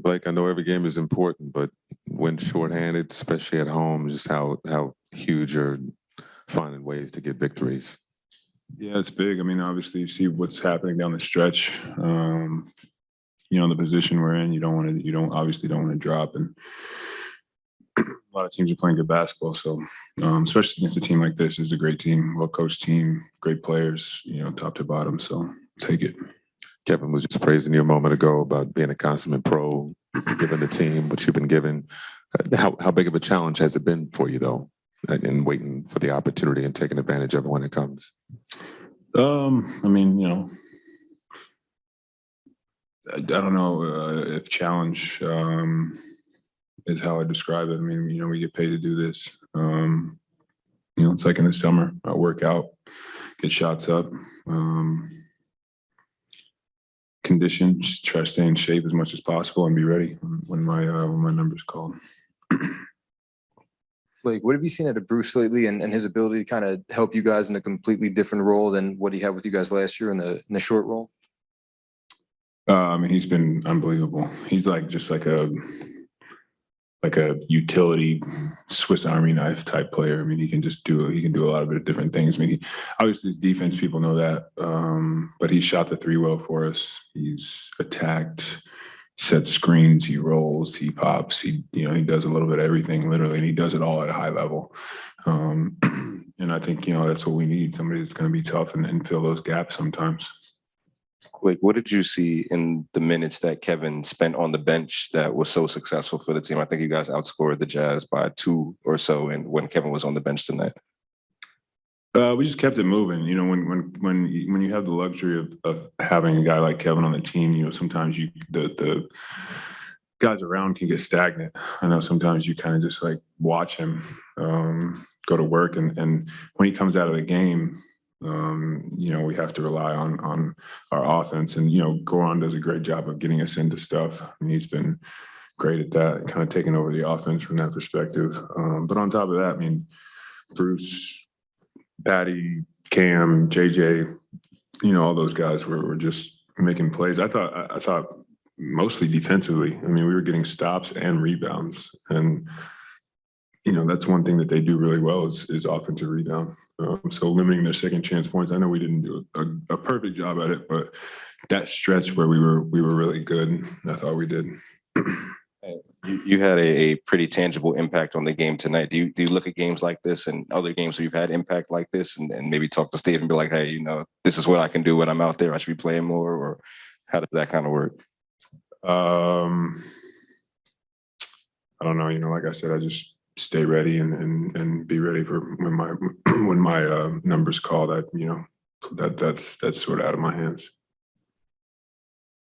Blake, I know every game is important, but when shorthanded, especially at home, just how huge you're finding ways to get victories. Yeah, it's big. I mean, obviously, you see what's happening down the stretch. The position we're in, you don't want to drop, and a lot of teams are playing good basketball. So, especially against a team like this, is a great team, well-coached team, great players, top to bottom. So, take it. Kevin was just praising you a moment ago about being a consummate pro, given the team what you've been given. How big of a challenge has it been for you, though, in waiting for the opportunity and taking advantage of it when it comes? I don't know if challenge is how I describe it. I mean, we get paid to do this. It's like in the summer, I work out, get shots up, condition, just try to stay in shape as much as possible and be ready when my number's called. Blake, what have you seen out of Bruce lately and his ability to kind of help you guys in a completely different role than what he had with you guys last year in the short role? He's been unbelievable. He's just like a utility Swiss Army knife type player. I mean, he can do a lot of different things. I mean, obviously his defense, people know that, but he shot the three well for us. He's attacked, sets screens, he rolls, he pops, he does a little bit of everything literally, and he does it all at a high level. And I think, that's what we need, somebody that's going to be tough and fill those gaps sometimes. Quick, what did you see in the minutes that Kevin spent on the bench that was so successful for the team? I think you guys outscored the Jazz by 2 or so, and when Kevin was on the bench tonight. We just kept it moving. When you have the luxury of having a guy like Kevin on the team, sometimes the guys around can get stagnant. I know sometimes you kind of just watch him go to work, and when he comes out of the game, we have to rely on our offense, and Goran does a great job of getting us into stuff, and he's been great at that, kind of taking over the offense from that perspective. But on top of that, I mean, Bruce, Patty, Cam, JJ, all those guys were just making plays. I thought mostly defensively. I mean, we were getting stops and rebounds, and that's one thing that they do really well is offensive rebound. So limiting their second chance points. I know we didn't do a perfect job at it, but that stretch where we were really good, I thought we did. You had a pretty tangible impact on the game tonight. Do you look at games like this and other games where you've had impact like this and maybe talk to Steve and be like, hey, this is what I can do when I'm out there. I should be playing more, or how does that kind of work? I don't know. Like I said, I just stay ready and be ready for when my numbers call. That's sort of out of my hands.